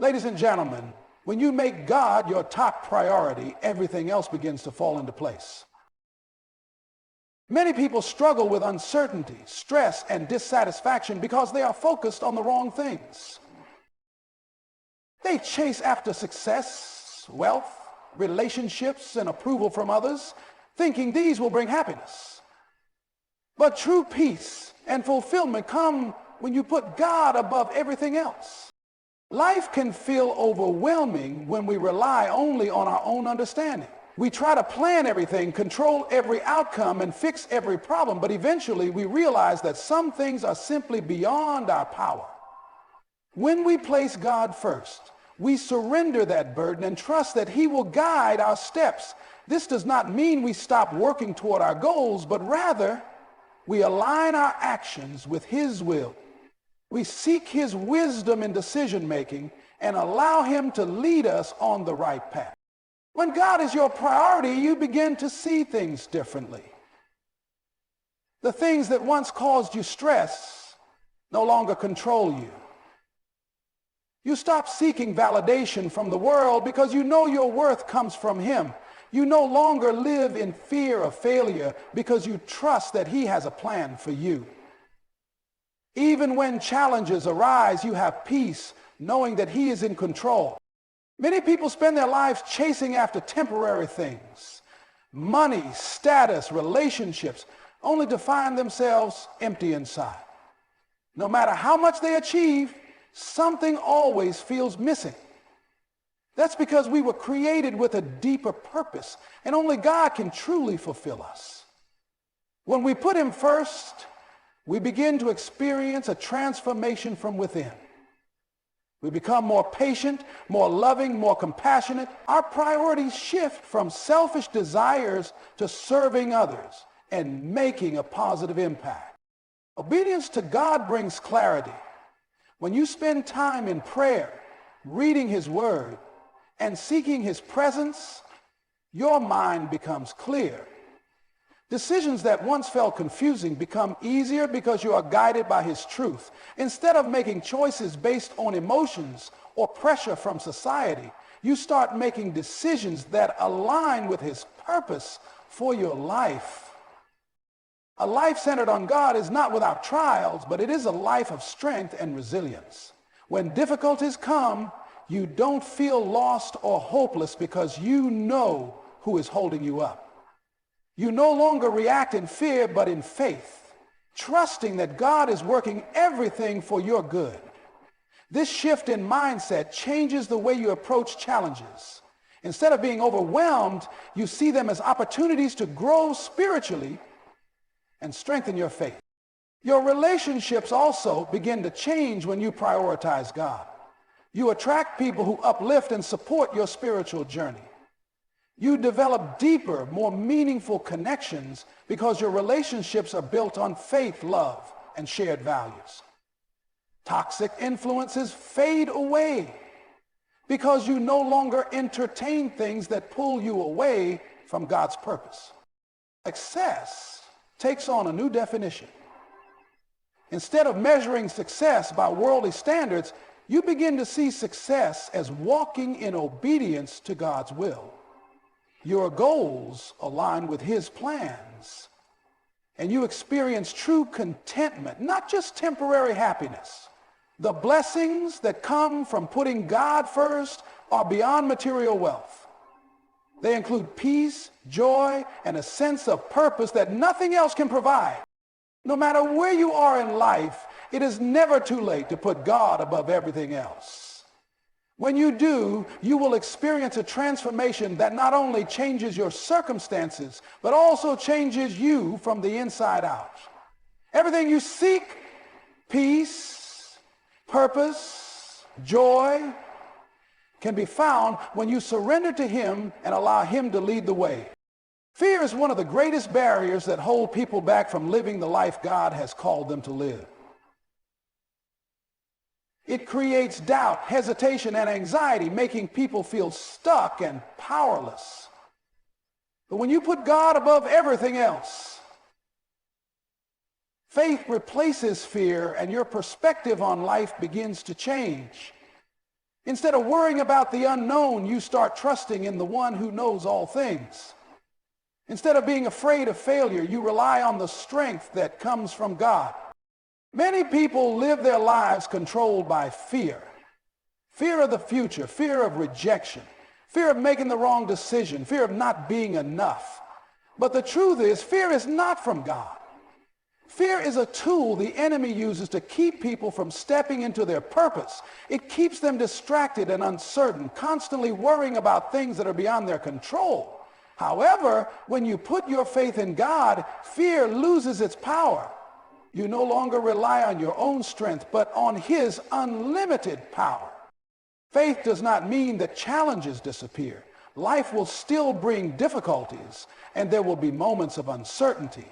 Ladies and gentlemen, when you make God your top priority, everything else begins to fall into place. Many people struggle with uncertainty, stress, and dissatisfaction because they are focused on the wrong things. They chase after success, wealth, relationships, and approval from others, thinking these will bring happiness. But true peace and fulfillment come when you put God above everything else. Life can feel overwhelming when we rely only on our own understanding. We try to plan everything, control every outcome, and fix every problem, but eventually we realize that some things are simply beyond our power. When we place God first, we surrender that burden and trust that He will guide our steps. This does not mean we stop working toward our goals, but rather we align our actions with His will. We seek His wisdom in decision-making and allow Him to lead us on the right path. When God is your priority, you begin to see things differently. The things that once caused you stress no longer control you. You stop seeking validation from the world because you know your worth comes from Him. You no longer live in fear of failure because you trust that He has a plan for you. Even when challenges arise, you have peace, knowing that He is in control. Many people spend their lives chasing after temporary things, money, status, relationships, only to find themselves empty inside. No matter how much they achieve, something always feels missing. That's because we were created with a deeper purpose, and only God can truly fulfill us. When we put Him first, we begin to experience a transformation from within. We become more patient, more loving, more compassionate. Our priorities shift from selfish desires to serving others and making a positive impact. Obedience to God brings clarity. When you spend time in prayer, reading His Word, and seeking His presence, your mind becomes clear. Decisions that once felt confusing become easier because you are guided by His truth. Instead of making choices based on emotions or pressure from society, you start making decisions that align with His purpose for your life. A life centered on God is not without trials, but it is a life of strength and resilience. When difficulties come, you don't feel lost or hopeless because you know who is holding you up. You no longer react in fear, but in faith, trusting that God is working everything for your good. This shift in mindset changes the way you approach challenges. Instead of being overwhelmed, you see them as opportunities to grow spiritually and strengthen your faith. Your relationships also begin to change when you prioritize God. You attract people who uplift and support your spiritual journey. You develop deeper, more meaningful connections because your relationships are built on faith, love, and shared values. Toxic influences fade away because you no longer entertain things that pull you away from God's purpose. Success takes on a new definition. Instead of measuring success by worldly standards, you begin to see success as walking in obedience to God's will. Your goals align with His plans, and you experience true contentment, not just temporary happiness. The blessings that come from putting God first are beyond material wealth. They include peace, joy, and a sense of purpose that nothing else can provide. No matter where you are in life, it is never too late to put God above everything else. When you do, you will experience a transformation that not only changes your circumstances, but also changes you from the inside out. Everything you seek, peace, purpose, joy, can be found when you surrender to Him and allow Him to lead the way. Fear is one of the greatest barriers that hold people back from living the life God has called them to live. It creates doubt, hesitation, and anxiety, making people feel stuck and powerless. But when you put God above everything else, faith replaces fear and your perspective on life begins to change. Instead of worrying about the unknown, you start trusting in the one who knows all things. Instead of being afraid of failure, you rely on the strength that comes from God. Many people live their lives controlled by fear. Fear of the future, fear of rejection, fear of making the wrong decision, fear of not being enough. But the truth is, fear is not from God. Fear is a tool the enemy uses to keep people from stepping into their purpose. It keeps them distracted and uncertain, constantly worrying about things that are beyond their control. However, when you put your faith in God, fear loses its power. You no longer rely on your own strength, but on his unlimited power. Faith does not mean that challenges disappear. Life will still bring difficulties, and there will be moments of uncertainty.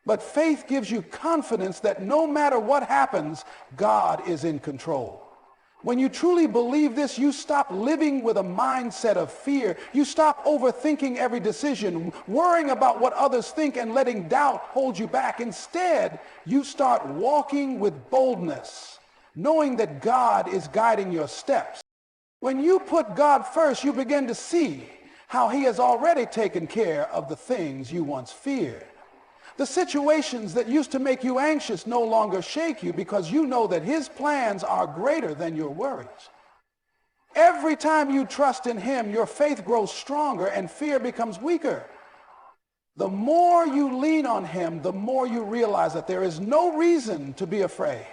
But faith gives you confidence that no matter what happens, God is in control. When you truly believe this, you stop living with a mindset of fear. You stop overthinking every decision, worrying about what others think and letting doubt hold you back. Instead, you start walking with boldness, knowing that God is guiding your steps. When you put God first, you begin to see how he has already taken care of the things you once feared. The situations that used to make you anxious no longer shake you because you know that his plans are greater than your worries. Every time you trust in him, your faith grows stronger and fear becomes weaker. The more you lean on him, the more you realize that there is no reason to be afraid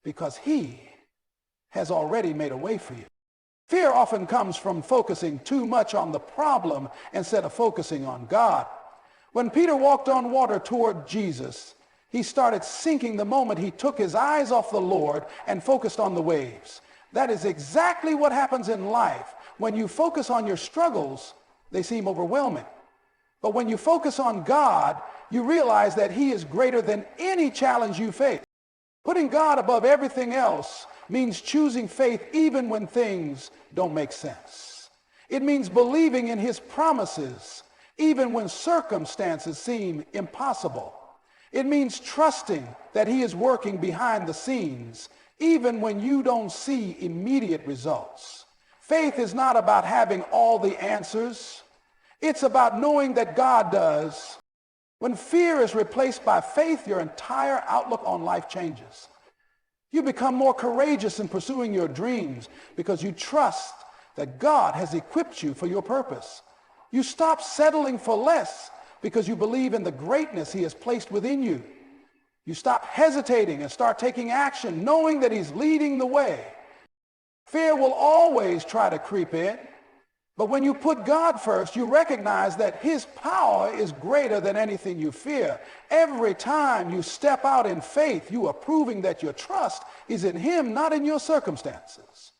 because he has already made a way for you. Fear often comes from focusing too much on the problem instead of focusing on God. When Peter walked on water toward Jesus, he started sinking the moment he took his eyes off the Lord and focused on the waves. That is exactly what happens in life. When you focus on your struggles, they seem overwhelming. But when you focus on God, you realize that he is greater than any challenge you face. Putting God above everything else means choosing faith even when things don't make sense. It means believing in his promises even when circumstances seem impossible. It means trusting that he is working behind the scenes, even when you don't see immediate results. Faith is not about having all the answers. It's about knowing that God does. When fear is replaced by faith, your entire outlook on life changes. You become more courageous in pursuing your dreams because you trust that God has equipped you for your purpose. You stop settling for less because you believe in the greatness he has placed within you. You stop hesitating and start taking action, knowing that he's leading the way. Fear will always try to creep in, but when you put God first, you recognize that his power is greater than anything you fear. Every time you step out in faith, you are proving that your trust is in him, not in your circumstances.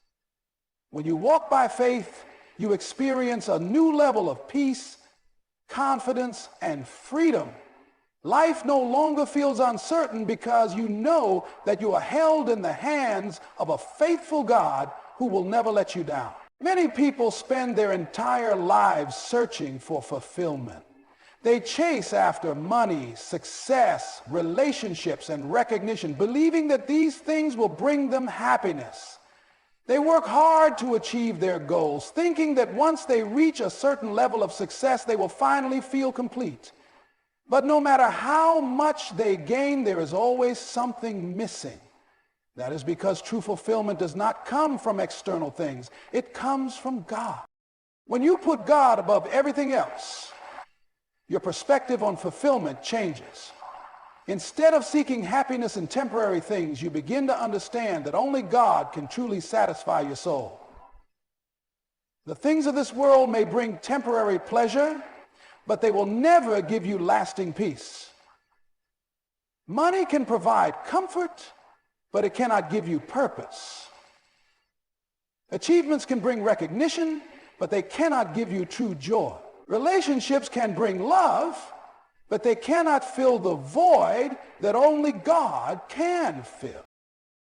When you walk by faith, you experience a new level of peace, confidence, and freedom. Life no longer feels uncertain because you know that you are held in the hands of a faithful God who will never let you down. Many people spend their entire lives searching for fulfillment. They chase after money, success, relationships, and recognition, believing that these things will bring them happiness. They work hard to achieve their goals, thinking that once they reach a certain level of success, they will finally feel complete. But no matter how much they gain, there is always something missing. That is because true fulfillment does not come from external things. It comes from God. When you put God above everything else, your perspective on fulfillment changes. Instead of seeking happiness in temporary things, you begin to understand that only God can truly satisfy your soul. The things of this world may bring temporary pleasure, but they will never give you lasting peace. Money can provide comfort, but it cannot give you purpose. Achievements can bring recognition, but they cannot give you true joy. Relationships can bring love, but they cannot fill the void that only God can fill.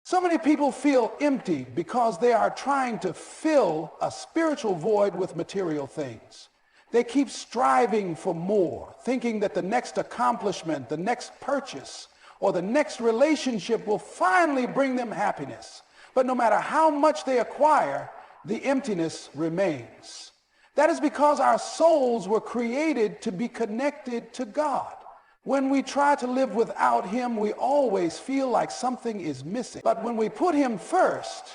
So many people feel empty because they are trying to fill a spiritual void with material things. They keep striving for more, thinking that the next accomplishment, the next purchase, or the next relationship will finally bring them happiness. But no matter how much they acquire, the emptiness remains. That is because our souls were created to be connected to God. When we try to live without him, we always feel like something is missing. But when we put him first,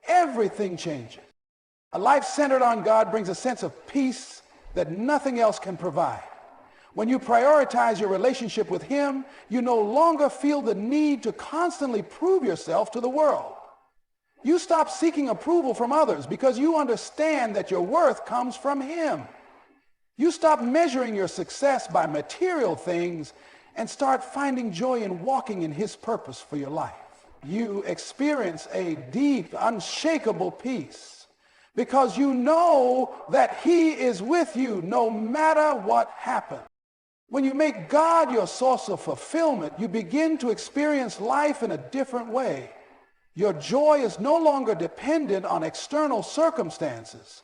everything changes. A life centered on God brings a sense of peace that nothing else can provide. When you prioritize your relationship with him, you no longer feel the need to constantly prove yourself to the world. You stop seeking approval from others because you understand that your worth comes from him. You stop measuring your success by material things and start finding joy in walking in his purpose for your life. You experience a deep, unshakable peace because you know that he is with you no matter what happens. When you make God your source of fulfillment, you begin to experience life in a different way. Your joy is no longer dependent on external circumstances.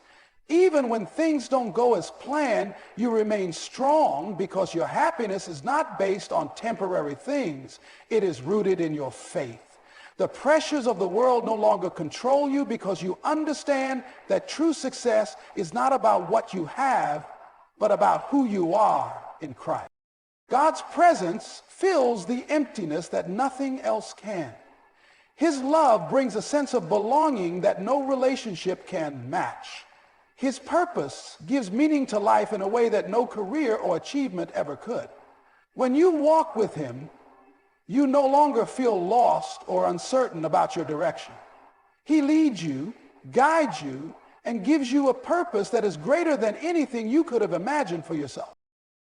Even when things don't go as planned, you remain strong because your happiness is not based on temporary things. It is rooted in your faith. The pressures of the world no longer control you because you understand that true success is not about what you have, but about who you are in Christ. God's presence fills the emptiness that nothing else can. His love brings a sense of belonging that no relationship can match. His purpose gives meaning to life in a way that no career or achievement ever could. When you walk with him, you no longer feel lost or uncertain about your direction. He leads you, guides you, and gives you a purpose that is greater than anything you could have imagined for yourself.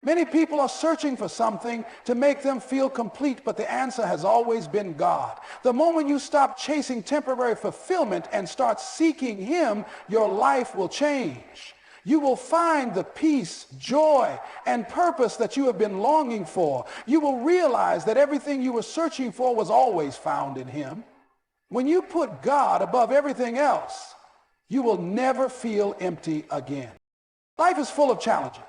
Many people are searching for something to make them feel complete, but the answer has always been God. The moment you stop chasing temporary fulfillment and start seeking him, your life will change. You will find the peace, joy, and purpose that you have been longing for. You will realize that everything you were searching for was always found in him. When you put God above everything else, you will never feel empty again. Life is full of challenges,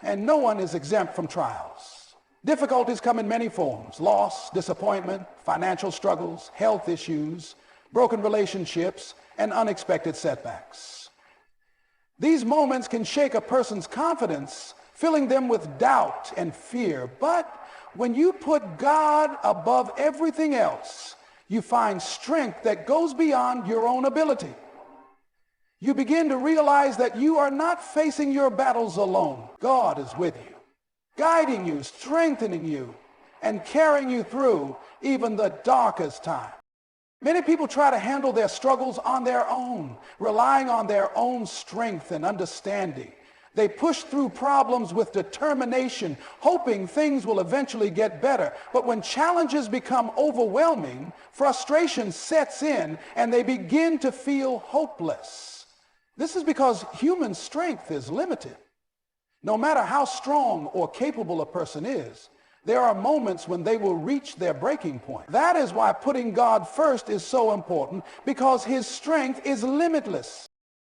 and no one is exempt from trials. Difficulties come in many forms: loss, disappointment, financial struggles, health issues, broken relationships, and unexpected setbacks. These moments can shake a person's confidence, filling them with doubt and fear. But when you put God above everything else, you find strength that goes beyond your own ability. You begin to realize that you are not facing your battles alone. God is with you, guiding you, strengthening you, and carrying you through even the darkest time. Many people try to handle their struggles on their own, relying on their own strength and understanding. They push through problems with determination, hoping things will eventually get better. But when challenges become overwhelming, frustration sets in and they begin to feel hopeless. This is because human strength is limited. No matter how strong or capable a person is, there are moments when they will reach their breaking point. That is why putting God first is so important, because his strength is limitless.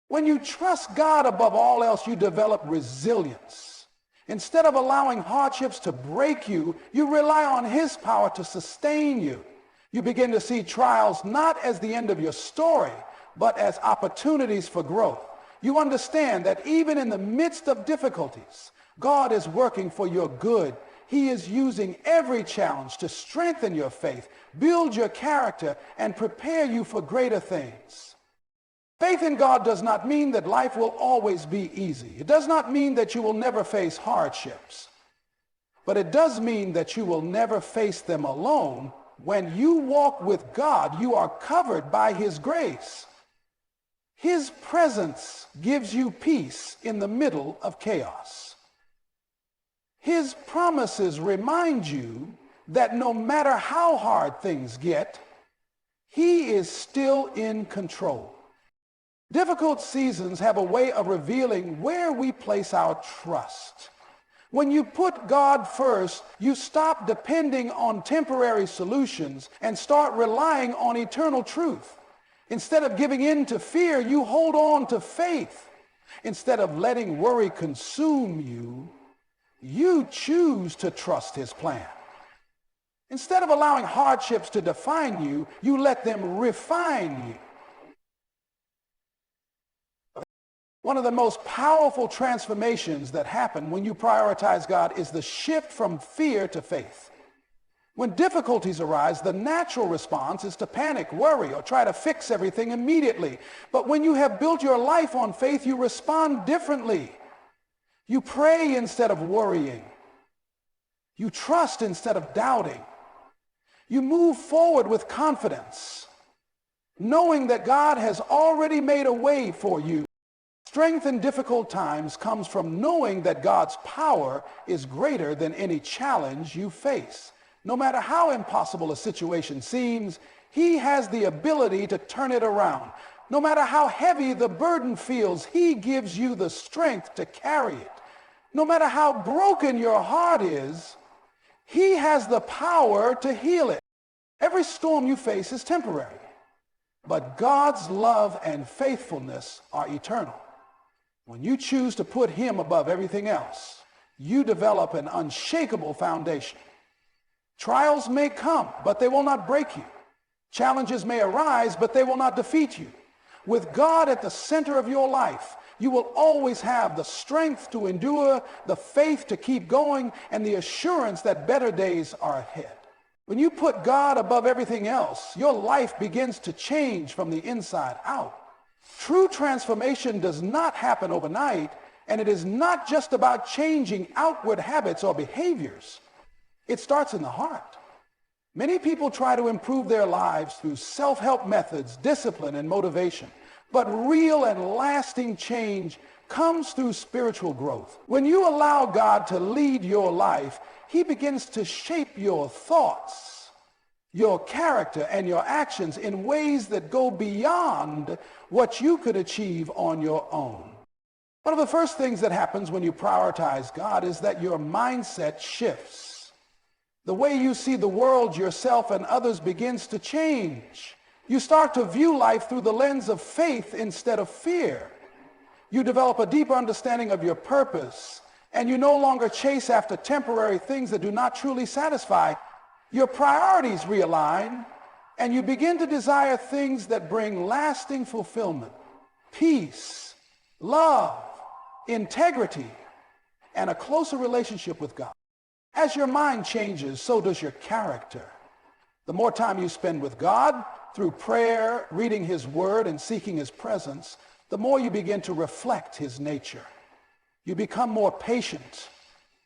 When you trust God above all else, you develop resilience. Instead of allowing hardships to break you, you rely on his power to sustain you. You begin to see trials not as the end of your story, but as opportunities for growth. You understand that even in the midst of difficulties, God is working for your good. He is using every challenge to strengthen your faith, build your character, and prepare you for greater things. Faith in God does not mean that life will always be easy. It does not mean that you will never face hardships. But it does mean that you will never face them alone. When you walk with God, you are covered by his grace. His presence gives you peace in the middle of chaos. His promises remind you that no matter how hard things get, he is still in control. Difficult seasons have a way of revealing where we place our trust. When you put God first, you stop depending on temporary solutions and start relying on eternal truth. Instead of giving in to fear, you hold on to faith. Instead of letting worry consume you, you choose to trust his plan. Instead of allowing hardships to define you, you let them refine you. One of the most powerful transformations that happen when you prioritize God is the shift from fear to faith. When difficulties arise, the natural response is to panic, worry, or try to fix everything immediately. But when you have built your life on faith, you respond differently. You pray instead of worrying. You trust instead of doubting. You move forward with confidence, knowing that God has already made a way for you. Strength in difficult times comes from knowing that God's power is greater than any challenge you face. No matter how impossible a situation seems, He has the ability to turn it around. No matter how heavy the burden feels, He gives you the strength to carry it. No matter how broken your heart is, He has the power to heal it. Every storm you face is temporary, but God's love and faithfulness are eternal. When you choose to put Him above everything else, you develop an unshakable foundation. Trials may come, but they will not break you. Challenges may arise, but they will not defeat you. With God at the center of your life, you will always have the strength to endure, the faith to keep going, and the assurance that better days are ahead. When you put God above everything else, your life begins to change from the inside out. True transformation does not happen overnight, and it is not just about changing outward habits or behaviors. It starts in the heart. Many people try to improve their lives through self-help methods, discipline, and motivation. But real and lasting change comes through spiritual growth. When you allow God to lead your life, He begins to shape your thoughts, your character, and your actions in ways that go beyond what you could achieve on your own. One of the first things that happens when you prioritize God is that your mindset shifts. The way you see the world, yourself, and others begins to change. You start to view life through the lens of faith instead of fear. You develop a deeper understanding of your purpose, and you no longer chase after temporary things that do not truly satisfy. Your priorities realign, and you begin to desire things that bring lasting fulfillment, peace, love, integrity, and a closer relationship with God. As your mind changes, so does your character. The more time you spend with God, through prayer, reading His Word, and seeking His presence, the more you begin to reflect His nature. You become more patient,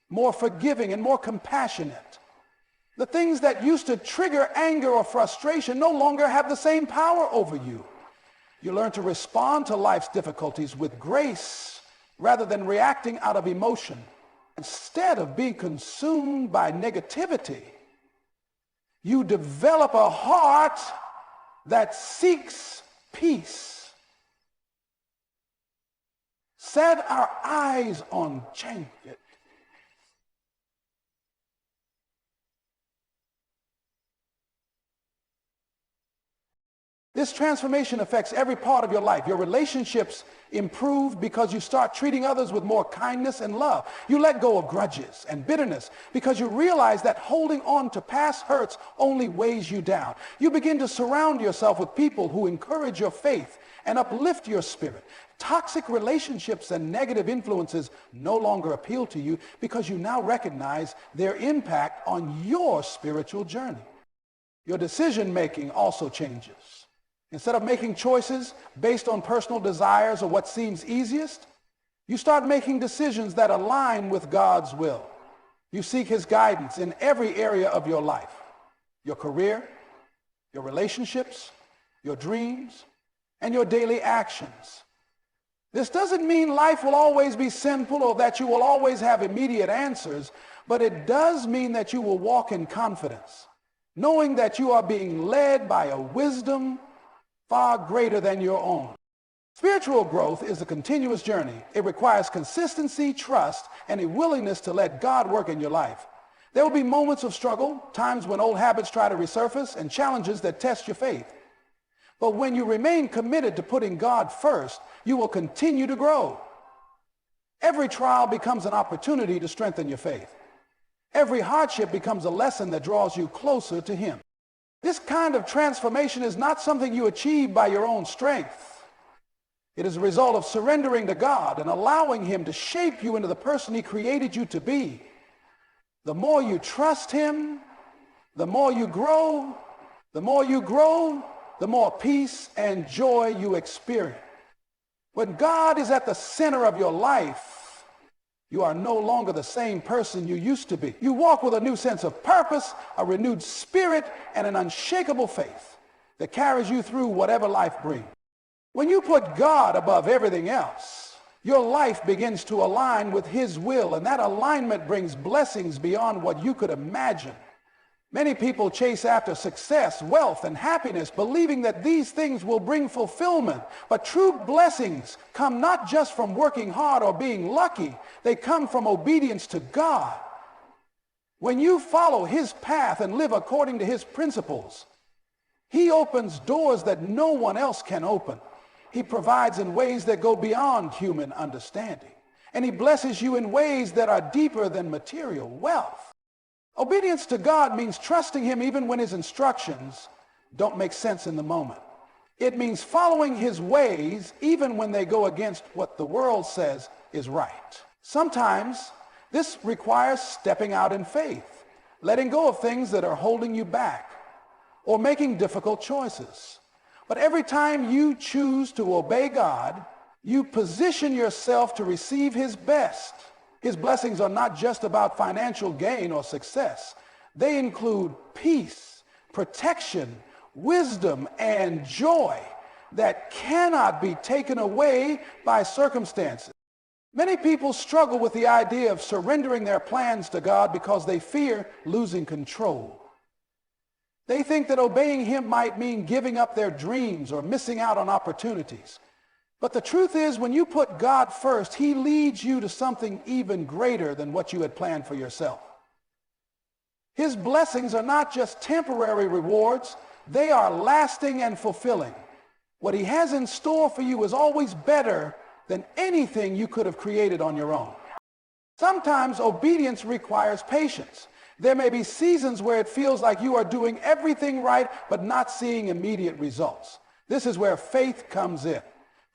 more forgiving, and more compassionate. The things that used to trigger anger or frustration no longer have the same power over you. You learn to respond to life's difficulties with grace rather than reacting out of emotion. Instead of being consumed by negativity, you develop a heart that seeks peace. Set our eyes on change. This transformation affects every part of your life. Your relationships improve because you start treating others with more kindness and love. You let go of grudges and bitterness because you realize that holding on to past hurts only weighs you down. You begin to surround yourself with people who encourage your faith and uplift your spirit. Toxic relationships and negative influences no longer appeal to you because you now recognize their impact on your spiritual journey. Your decision-making also changes. Instead of making choices based on personal desires or what seems easiest, you start making decisions that align with God's will. You seek His guidance in every area of your life, your career, your relationships, your dreams, and your daily actions. This doesn't mean life will always be simple or that you will always have immediate answers, but it does mean that you will walk in confidence, knowing that you are being led by a wisdom far greater than your own. Spiritual growth is a continuous journey. It requires consistency, trust, and a willingness to let God work in your life. There will be moments of struggle, times when old habits try to resurface, and challenges that test your faith. But when you remain committed to putting God first, you will continue to grow. Every trial becomes an opportunity to strengthen your faith. Every hardship becomes a lesson that draws you closer to him. This kind of transformation is not something you achieve by your own strength. It is a result of surrendering to God and allowing him to shape you into the person he created you to be. The more you trust him, the more you grow. The more you grow, the more peace and joy you experience. When God is at the center of your life, you are no longer the same person you used to be. You walk with a new sense of purpose, a renewed spirit, and an unshakable faith that carries you through whatever life brings. When you put God above everything else, your life begins to align with his will, and that alignment brings blessings beyond what you could imagine. Many people chase after success, wealth, and happiness, believing that these things will bring fulfillment. But true blessings come not just from working hard or being lucky. They come from obedience to God. When you follow his path and live according to his principles, he opens doors that no one else can open. He provides in ways that go beyond human understanding. And he blesses you in ways that are deeper than material wealth. Obedience to God means trusting him even when his instructions don't make sense in the moment. It means following his ways even when they go against what the world says is right. Sometimes this requires stepping out in faith, letting go of things that are holding you back, or making difficult choices. But every time you choose to obey God, you position yourself to receive his best. His blessings are not just about financial gain or success. They include peace, protection, wisdom, and joy that cannot be taken away by circumstances. Many people struggle with the idea of surrendering their plans to God because they fear losing control. They think that obeying him might mean giving up their dreams or missing out on opportunities. But the truth is, when you put God first, he leads you to something even greater than what you had planned for yourself. His blessings are not just temporary rewards, they are lasting and fulfilling. What he has in store for you is always better than anything you could have created on your own. Sometimes obedience requires patience. There may be seasons where it feels like you are doing everything right, but not seeing immediate results. This is where faith comes in.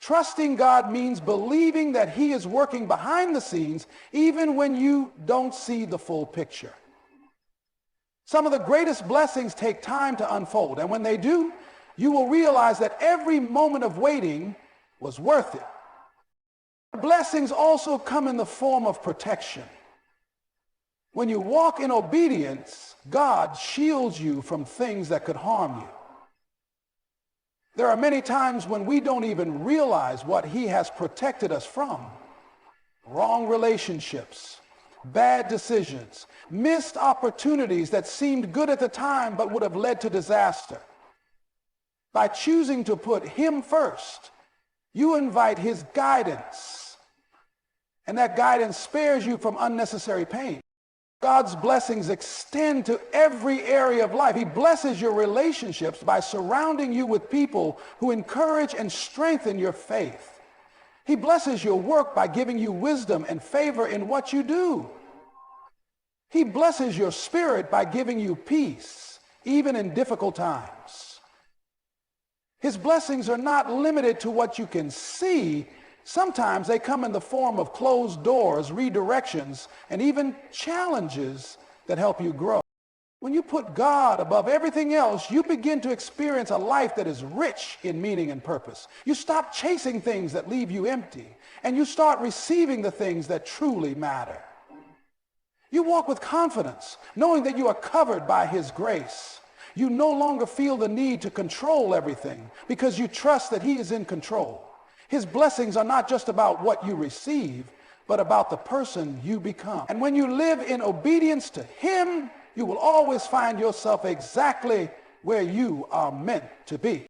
Trusting God means believing that he is working behind the scenes even when you don't see the full picture. Some of the greatest blessings take time to unfold, and when they do, you will realize that every moment of waiting was worth it. Blessings also come in the form of protection. When you walk in obedience, God shields you from things that could harm you. There are many times when we don't even realize what he has protected us from. Wrong relationships, bad decisions, missed opportunities that seemed good at the time but would have led to disaster. By choosing to put him first, you invite his guidance, and that guidance spares you from unnecessary pain. God's blessings extend to every area of life. He blesses your relationships by surrounding you with people who encourage and strengthen your faith. He blesses your work by giving you wisdom and favor in what you do. He blesses your spirit by giving you peace, even in difficult times. His blessings are not limited to what you can see. Sometimes they come in the form of closed doors, redirections, and even challenges that help you grow. When you put God above everything else, you begin to experience a life that is rich in meaning and purpose. You stop chasing things that leave you empty, and you start receiving the things that truly matter. You walk with confidence, knowing that you are covered by his grace. You no longer feel the need to control everything because you trust that he is in control. His blessings are not just about what you receive, but about the person you become. And when you live in obedience to him, you will always find yourself exactly where you are meant to be.